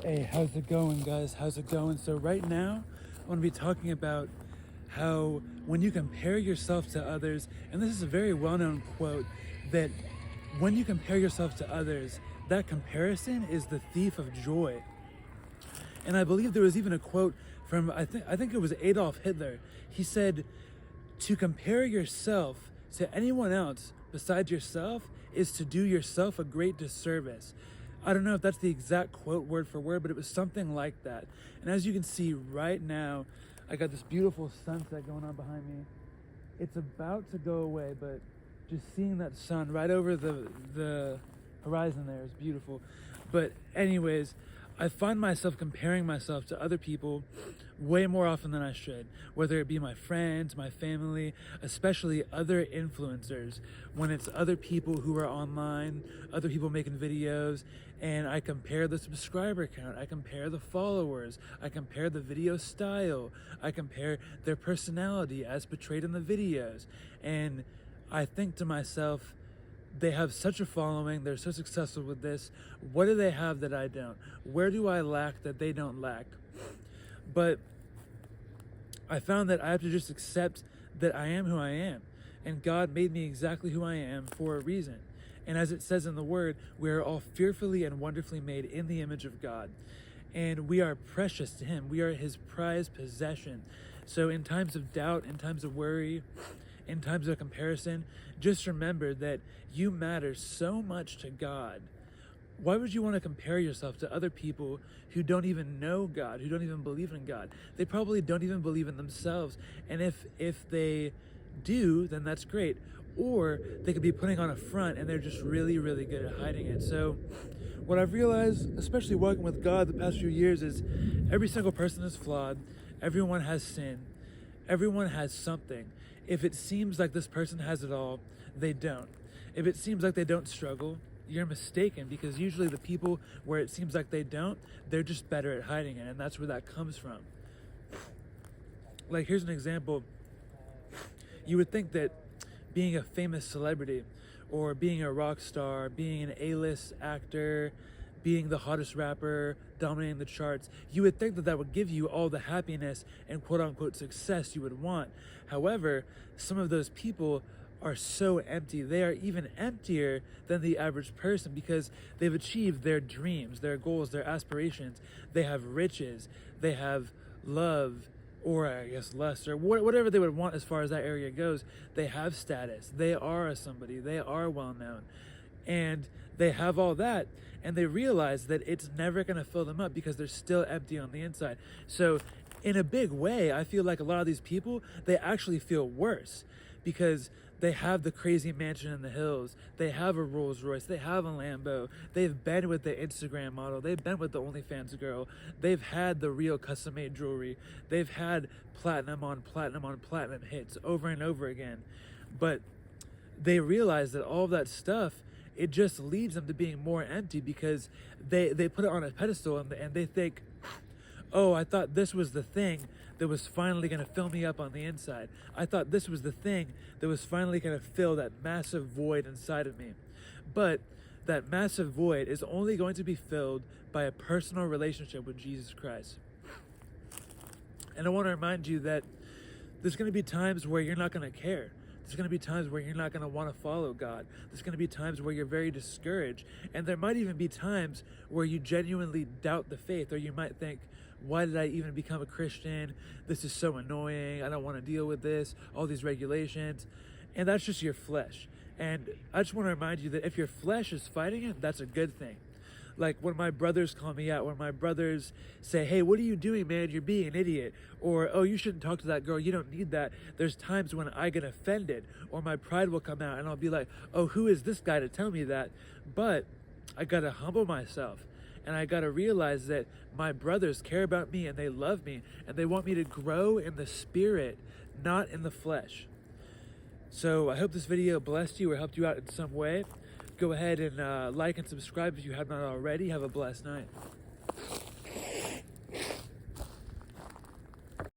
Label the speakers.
Speaker 1: Hey, how's it going, guys? How's it going? So right now, I want to be talking about how when you compare yourself to others, and this is a very well-known quote, that when you compare yourself to others, that comparison is the thief of joy. And I believe there was even a quote from I think it was Adolf Hitler. He said, "To compare yourself to anyone else besides yourself is to do yourself a great disservice." I don't know if that's the exact quote word for word, but it was something like that. And as you can see right now, I got this beautiful sunset going on behind me. It's about to go away, but just seeing that sun right over the horizon there is beautiful. But anyways, I find myself comparing myself to other people way more often than I should, whether it be my friends, my family, especially other influencers. When it's other people who are online, other people making videos, and I compare the subscriber count, I compare the followers, I compare the video style, I compare their personality as portrayed in the videos, and I think to myself, they have such a following, they're so successful with this. What do they have that I don't? Where do I lack that they don't lack? But I found that I have to just accept that I am who I am. And God made me exactly who I am for a reason. And as it says in the word, we are all fearfully and wonderfully made in the image of God. And we are precious to Him. We are His prized possession. So in times of doubt, in times of worry, in times of comparison, just remember that you matter so much to God. Why would you want to compare yourself to other people who don't even know God, who don't even believe in God? They probably don't even believe in themselves. And if they do, then that's great. Or they could be putting on a front and they're just really, really good at hiding it. So what I've realized, especially walking with God the past few years, is every single person is flawed. Everyone has sin. Everyone has something. If it seems like this person has it all, they don't. If it seems like they don't struggle, you're mistaken, because usually the people where it seems like they don't, they're just better at hiding it, and that's where that comes from. Like, here's an example. You would think that being a famous celebrity, or being a rock star, being an A-list actor, being the hottest rapper, dominating the charts, you would think that that would give you all the happiness and quote-unquote success you would want. However, some of those people are so empty. They are even emptier than the average person because they've achieved their dreams, their goals, their aspirations. They have riches, they have love, or I guess lust, or whatever they would want as far as that area goes. They have status, they are a somebody, they are well known, and they have all that, and they realize that it's never going to fill them up because they're still empty on the inside. So in a big way, I feel like a lot of these people, they actually feel worse because they have the crazy mansion in the hills, they have a Rolls Royce, they have a Lambo, they've been with the Instagram model, they've been with the OnlyFans girl, they've had the real custom made jewelry, they've had platinum on platinum on platinum hits over and over again. But they realize that all of that stuff, it just leads them to being more empty because they put it on a pedestal, and they think, oh, I thought this was the thing that was finally going to fill me up on the inside. I thought this was the thing that was finally going to fill that massive void inside of me. But that massive void is only going to be filled by a personal relationship with Jesus Christ. And I want to remind you that there's going to be times where you're not going to care. There's going to be times where you're not going to want to follow God. There's going to be times where you're very discouraged. And there might even be times where you genuinely doubt the faith, or you might think, why did I even become a Christian? This is so annoying. I don't want to deal with this, all these regulations. And that's just your flesh. And I just want to remind you that if your flesh is fighting it, that's a good thing. Like when my brothers call me out, when my brothers say, hey, what are you doing, man? You're being an idiot. Or, oh, you shouldn't talk to that girl. You don't need that. There's times when I get offended, or my pride will come out and I'll be like, oh, who is this guy to tell me that? But I got to humble myself. And I got to realize that my brothers care about me and they love me and they want me to grow in the spirit, not in the flesh. So I hope this video blessed you or helped you out in some way. Go ahead and like and subscribe if you have not already. Have a blessed night.